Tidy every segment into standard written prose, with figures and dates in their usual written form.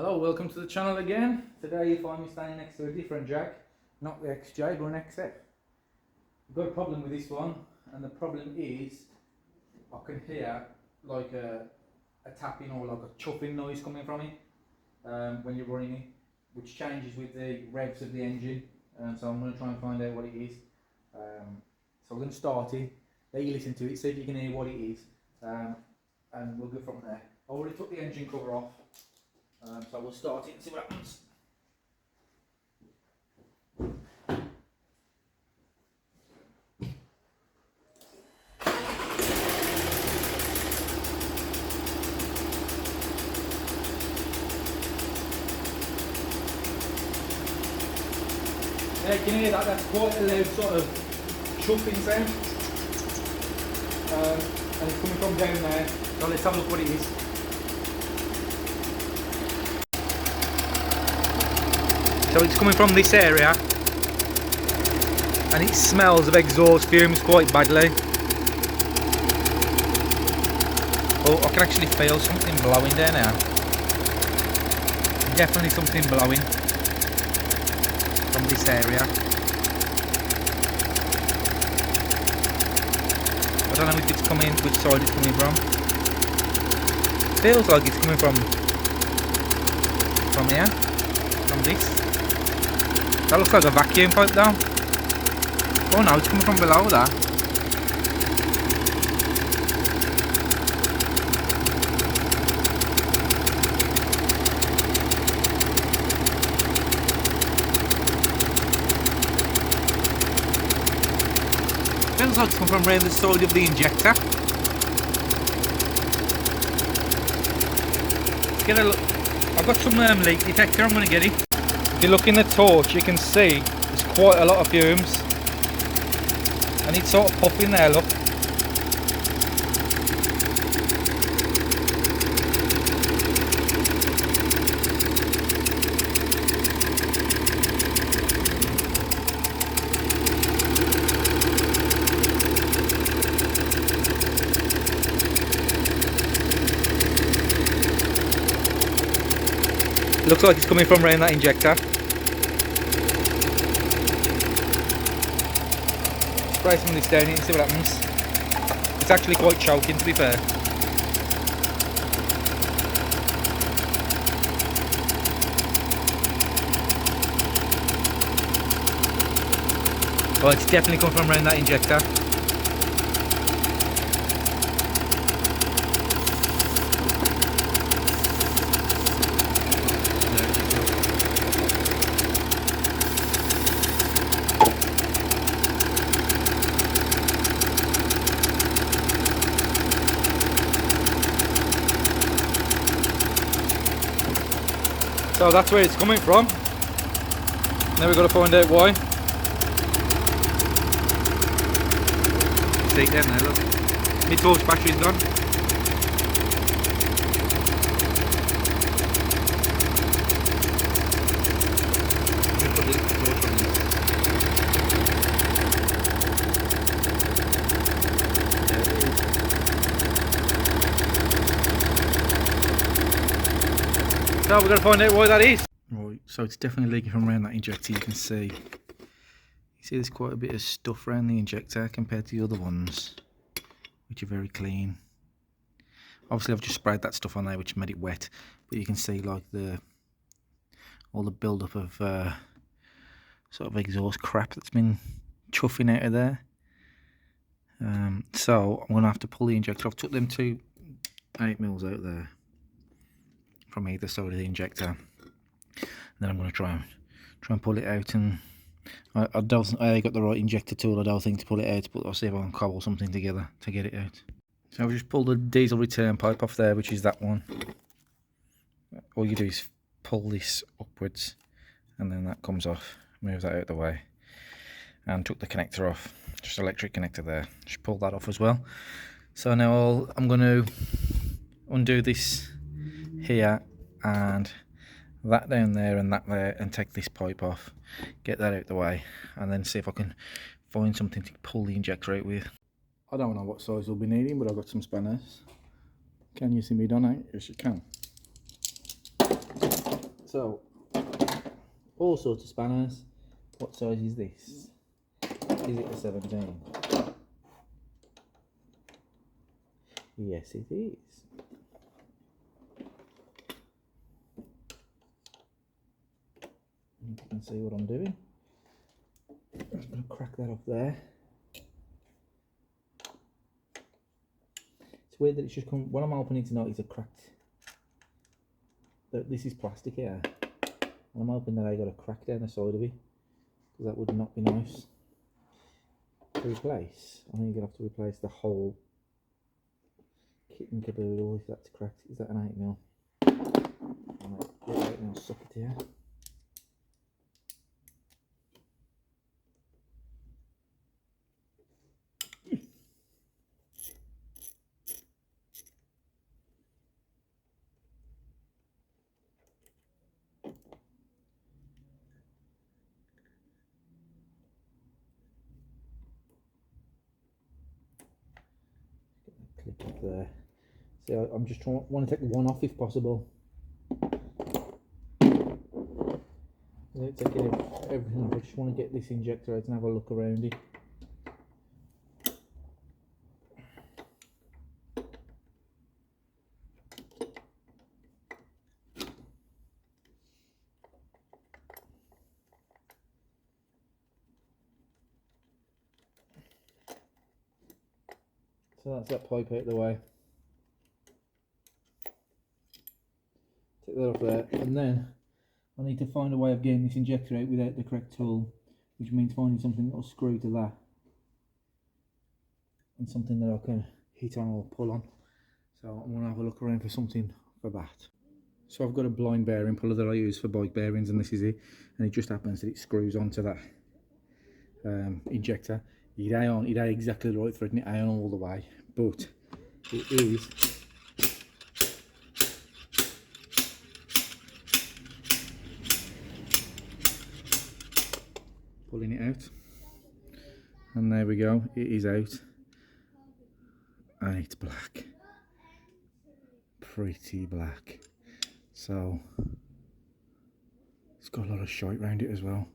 Hello, welcome to the channel again. Today you find me standing next to a different Jag, not the XJ but an XF. I've got a problem with this one, and the problem is I can hear like a tapping or like a chuffing noise coming from it when you're running it, which changes with the revs of the engine. So I'm going to try and find out what it is. So we're going to start it, let you listen to it, see if you can hear what it is, and we'll go from there. I already took the engine cover off. So we'll start it and see what happens. Yeah, you can hear that, that's quite a loud sort of chuffing sound. And it's coming from down there, so let's have a look what it is. So it's coming from this area, and it smells of exhaust fumes quite badly. Oh, I can actually feel something blowing there now. Definitely something blowing from this area. I don't know if it's coming, which side it's coming from. Feels like it's coming from here, from this. That looks like a vacuum pipe though. Oh no, it's coming from below that. Sounds like it's coming from around the side of the injector. Get a look. I've got some leak detector, I'm going to get it. If you look in the torch, you can see there's quite a lot of fumes, and it's sort of puffing there, look. Looks like it's coming from around that injector. Spray some of this down here and see what happens. It's actually quite choking, to be fair. Oh, it's definitely coming from around that injector. So that's where it's coming from. Now we've got to find out why. See it down there, look. My torch battery's gone. So we're going to find out why that is. Right, so it's definitely leaking from around that injector. You can see there's quite a bit of stuff around the injector compared to the other ones, which are very clean. Obviously I've just sprayed that stuff on there which made it wet, but you can see like all the build-up of sort of exhaust crap that's been chuffing out of there. So I'm going to have to pull the injector. I've took them 2 8mm out there from either side of the injector, and then I'm going to try and pull it out. And I don't think I got the right injector tool, I don't think, to pull it out, but I'll see if I can cobble something together to get it out. So I've just pulled the diesel return pipe off there, which is that one. All you do is pull this upwards, and then that comes off. Move that out of the way, and took the connector off, just electric connector there. Just pulled that off as well. So now I'm going to undo this here and that down there and that there, and take this pipe off, get that out the way, and then see if I can find something to pull the injector out with. I don't know what size we'll be needing, but I've got some spanners. Can you see me done out? Yes, you can. So, all sorts of spanners. What size is this? Is it a 17? Yes, it is. You can see what I'm doing. I'm just going to crack that off there. It's weird that it's just come. When I'm opening tonight, it's a cracked. This is plastic here. And I'm hoping that I got a crack down the side of it, because that would not be nice to replace. I think you're going to have to replace the whole kit and caboodle if that's cracked. Is that an 8mm? Right, 8mm socket here. Clip up there. See, I'm just want to take one off if possible. Without taking everything off, I just want to get this injector out and have a look around it. So that's that pipe out of the way. Take that off there, and then I need to find a way of getting this injector out without the correct tool, which means finding something that will screw to that, and something that I can hit on or pull on. So I'm going to have a look around for something for that. So I've got a blind bearing puller that I use for bike bearings, and this is it, and it just happens that it screws onto that injector. It ain't exactly the right thread, and it ain't all the way, but it is pulling it out, and there we go, it is out, and it's black, pretty black. So it's got a lot of shite around it as well,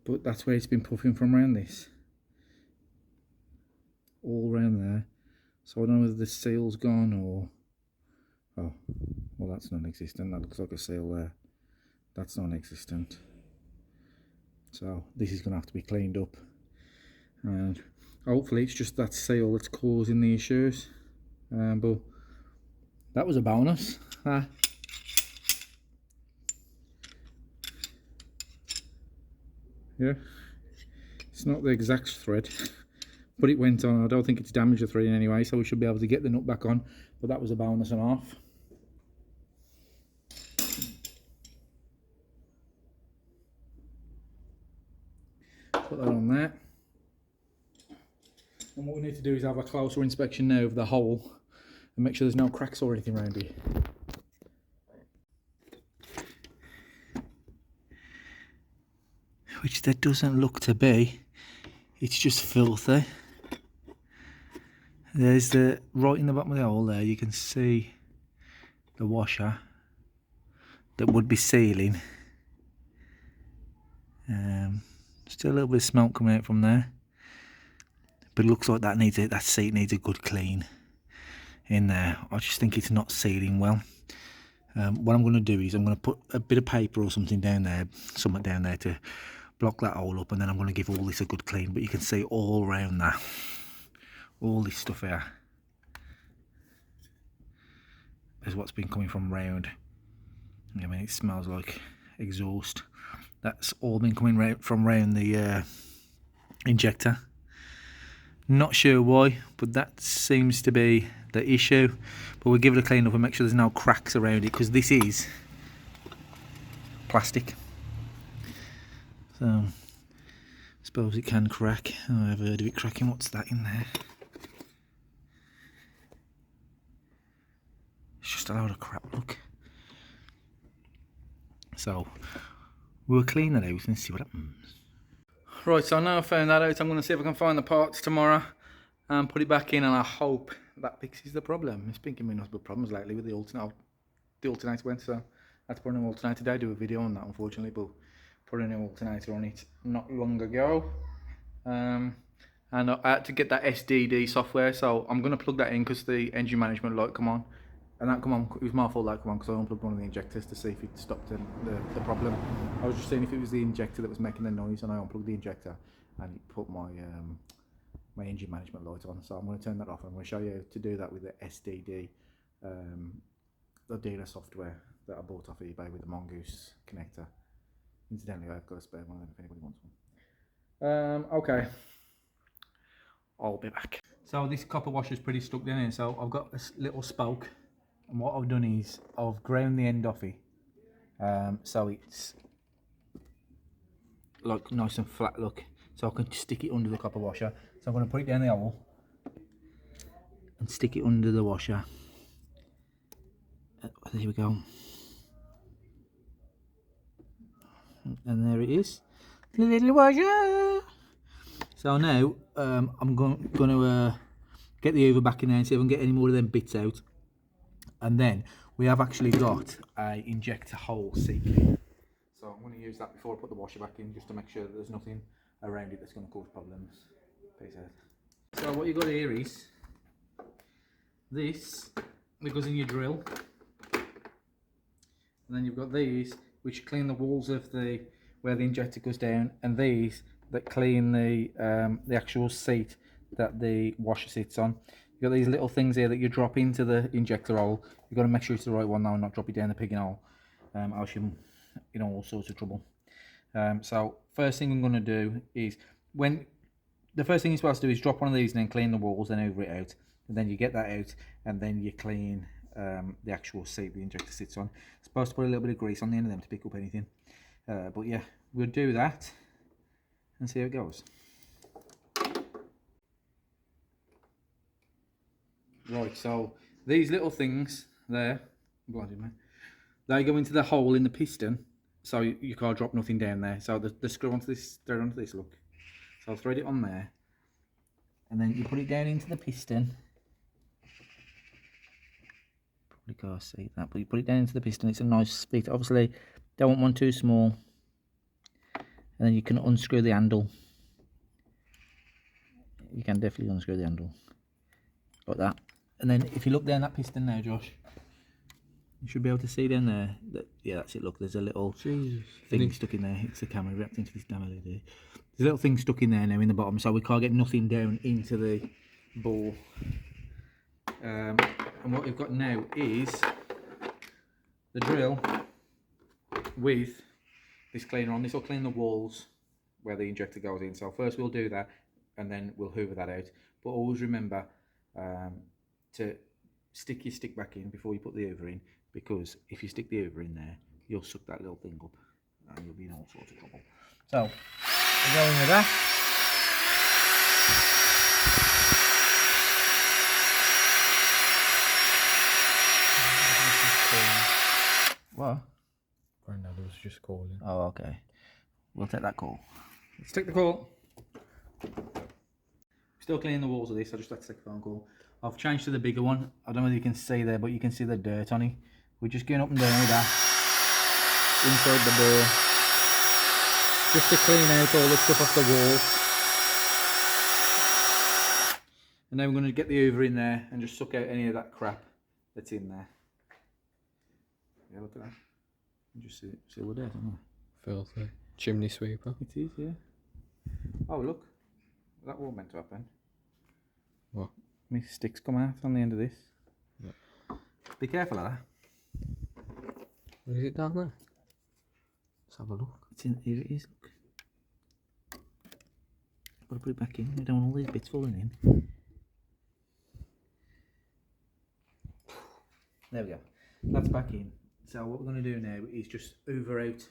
but that's where it's been puffing from around this, all around there. So I don't know whether the seal's gone or, oh, well, that's non-existent. That looks like a seal there. That's non-existent. So this is going to have to be cleaned up, and hopefully it's just that seal that's causing the issues. But that was a bonus. Yeah, it's not the exact thread, but it went on. I don't think it's damaged the thread in any way, so we should be able to get the nut back on. But that was a bonus and a half. Put that on there. And what we need to do is have a closer inspection now of the hole and make sure there's no cracks or anything around it. Which there doesn't look to be. It's just filthy. There's the, right in the bottom of the hole there, you can see the washer that would be sealing. Still a little bit of smoke coming out from there, but it looks like that seat needs a good clean in there. I just think it's not sealing well. What I'm going to do is I'm going to put a bit of paper or something down there, to block that hole up, and then I'm going to give all this a good clean. But you can see all around that, all this stuff here is what's been coming from round. I mean, it smells like exhaust. That's all been coming from round the injector. Not sure why, but that seems to be the issue. But we'll give it a clean up and make sure there's no cracks around it, because this is plastic. So I suppose it can crack. Oh, I've heard of it cracking. What's that in there? It's just a load of crap, look. So we'll clean that out and see what happens. Right, so now I've found that out, I'm going to see if I can find the parts tomorrow and put it back in, and I hope that fixes the problem. It's been giving me nothing but problems lately with the alternator went, so That's putting an alternator. Did I do a video on that, unfortunately, but put a new alternator on it not long ago. And I had to get that SDD software, so I'm going to plug that in because the engine management light come on. And that come on, it was my fault that come on because I unplugged one of the injectors to see if it stopped the problem. I was just seeing if it was the injector that was making the noise, and I unplugged the injector and it put my my engine management light on. So I'm going to turn that off. I'm going to show you how to do that with the SDD, the dealer software that I bought off eBay with the Mongoose connector. Incidentally, I've got a spare one if anybody wants one. Okay, I'll be back. So this copper washer is pretty stuck in, so I've got this little spoke, and what I've done is I've ground the end off it, so it's like nice and flat look, so I can stick it under the copper washer. So I'm going to put it down the hole and stick it under the washer. There we go. And there it is, the little washer. So now I'm going to get the Hoover back in there and see if I can get any more of them bits out. And then we have actually got a injector hole seat. So I'm going to use that before I put the washer back in, just to make sure that there's nothing around it that's going to cause problems. Peace out. So what you've got here is this that goes in your drill. And then you've got these which clean the walls of the where the injector goes down, and these that clean the actual seat that the washer sits on. You've got these little things here that you drop into the injector hole. You've got to make sure it's the right one now and not drop it down the pigging hole, else you're in all sorts of trouble. So first thing I'm going to do is, the first thing you're supposed to do is drop one of these and then clean the walls, then hoover it out, and then you get that out, and then you clean the actual seat the injector sits on. Supposed to put a little bit of grease on the end of them to pick up anything, but yeah, we'll do that and see how it goes. Right, so these little things there, they go into the hole in the piston, so you can't drop nothing down there. So the screw onto this, thread onto this, look. So I'll thread it on there, and then you put it down into the piston. Probably can't see that, but you put it down into the piston. It's a nice fit. Obviously, don't want one too small. And then you can unscrew the handle. You can definitely unscrew the handle like that. And then if you look down that piston now, Josh, you should be able to see down there that, yeah, that's it. Look, there's a little thing stuck in there. It's the camera reacting to this damn LED. There's a little thing stuck in there now in the bottom, so we can't get nothing down into the bore. And what we've got now is the drill with this cleaner on. This will clean the walls where the injector goes in. So first we'll do that, and then we'll hoover that out. But always remember to stick your stick back in before you put the hoover in, because if you stick the hoover in there, you'll suck that little thing up and you'll be in all sorts of trouble. So we're going with that. What? Granddad was just calling. Oh, okay. We'll take that call. Let's take the call. Still cleaning the walls of this. I just had to take a phone call. I've changed to the bigger one. I don't know if you can see there, but you can see the dirt on it. We're just going up and down with that inside the bore, just to clean out all the stuff off the walls. And then we're going to get the hoover in there and just suck out any of that crap that's in there. Yeah, look at that. You just see all the dirt, don't you? Filthy. Chimney sweeper. It is, yeah. Oh, look. That wasn't meant to happen. What? My sticks come out on the end of this. Yeah. Be careful of that. Where is it down there? Let's have a look. It's in here. It is. Look. Got to put it back in. We don't want all these bits falling in. There we go. That's back in. So what we're going to do now is just hoover out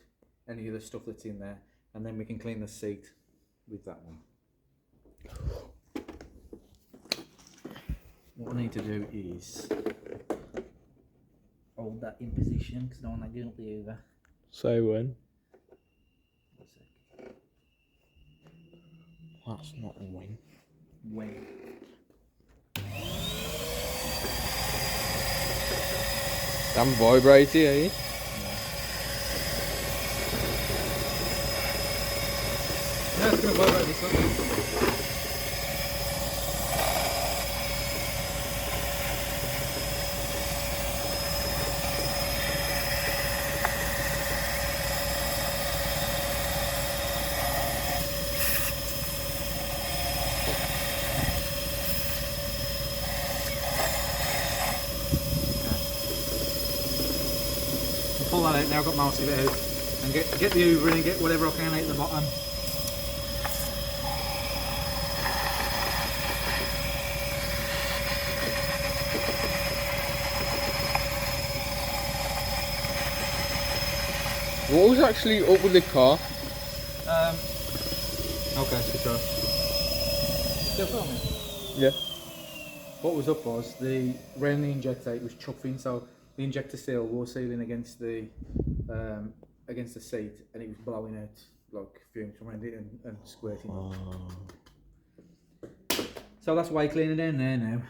any of the stuff that's in there, and then we can clean the seat with that one. What I need to do is hold that in position because I don't want that going up the hoover. So when? 1 sec. That's not a when. When? Damn vibrating, eh? Yeah. No, it's going to vibrate this one. Pull that out now, I've got most of it out, and get the hoover in and get whatever I can out the bottom. What was actually up with the car? Okay, switch off. Still filming? Yeah. What was up was around the injector it was chuffing, so the injector seal was sealing against the seat, and it was blowing out like fumes from around it and squirting. So that's why cleaning down there now.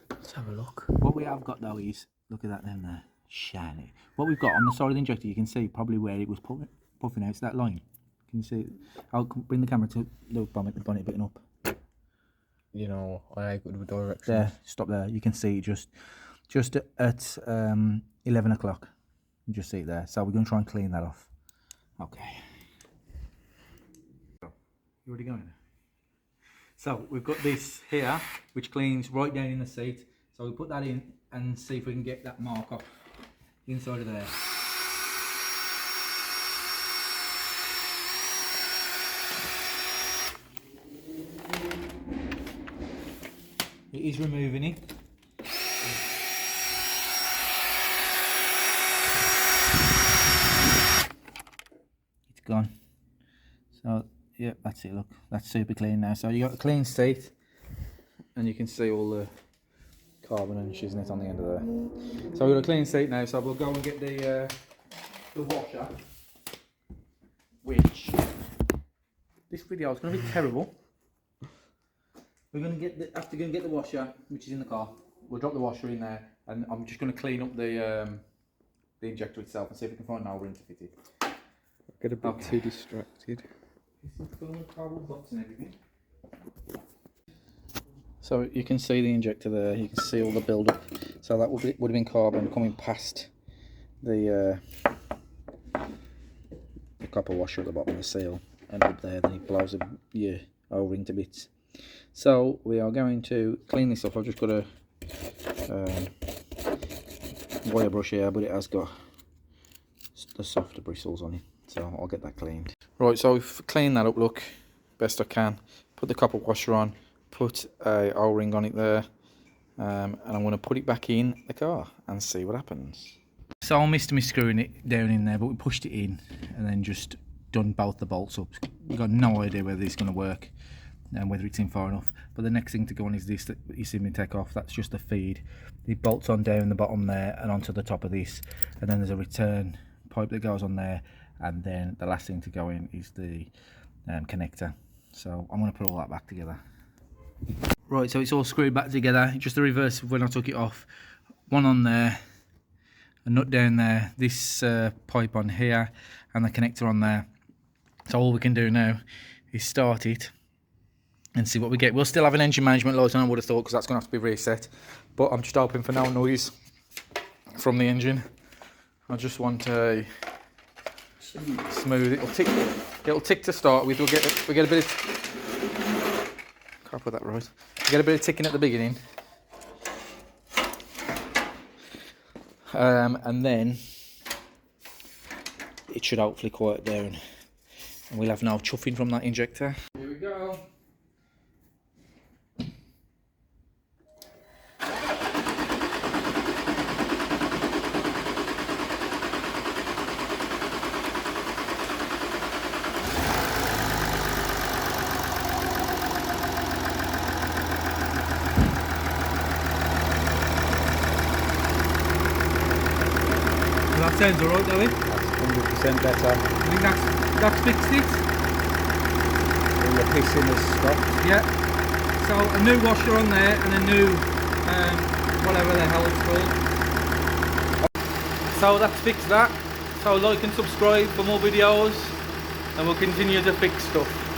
Let's have a look. What we have got though is, look at that down there, shiny. What we've got on the side of the injector, you can see probably where it was puffing out, that line. Can you see it? I'll bring the camera to the bonnet a bit up. You know, I like with directions. There, stop there. You can see it just at 11 o'clock. You just see it there. So we're going to try and clean that off. Okay. You already going? So we've got this here, which cleans right down in the seat. So we'll put that in and see if we can get that mark off inside of there. It is removing it. It's gone. So yeah, that's it. Look, that's super clean now. So you got a clean seat, and you can see all the carbon and shiznit on the end of there. So we've got a clean seat now. So we'll go and get the washer, which this video is going to be terrible. We're going to get after going to get the washer, which is in the car. We'll drop the washer in there, and I'm just going to clean up the injector itself and see if we can find an O-ring to fit it. Get a bit too distracted. So you can see the injector there. You can see all the build-up. So that would have been carbon coming past the copper washer at the bottom of the seal, and up there, then it blows your O-ring to bits. So we are going to clean this off. I've just got a wire brush here, but it has got the softer bristles on it, so I'll get that cleaned. Right, so I've cleaned that up, look, best I can. Put the copper washer on, put a O-ring on it there, and I'm going to put it back in the car and see what happens. So I missed me screwing it down in there, but we pushed it in and then just done both the bolts up. We've got no idea whether it's going to work and whether it's in far enough. But the next thing to go on is this that you see me take off. That's just the feed. It bolts on down the bottom there and onto the top of this, and then there's a return pipe that goes on there, and then the last thing to go in is the connector. So I'm going to put all that back together. Right, so it's all screwed back together, just the reverse of when I took it off. One on there, a nut down there, this pipe on here, and the connector on there. So all we can do now is start it and see what we get. We'll still have an engine management light on, I would have thought, because that's going to have to be reset. But I'm just hoping for no noise from the engine. I just want a smooth. It'll tick to start with. We get a bit of. Can't put that right. We get a bit of ticking at the beginning, and then it should hopefully quiet down, and we'll have no chuffing from that injector. Here we go. That sounds alright, though, That's 100% better. I think that's fixed it. All the pissing has stopped. Yeah. So a new washer on there and a new whatever the hell it's called. So that's fixed that. So like and subscribe for more videos. and we'll continue to fix stuff.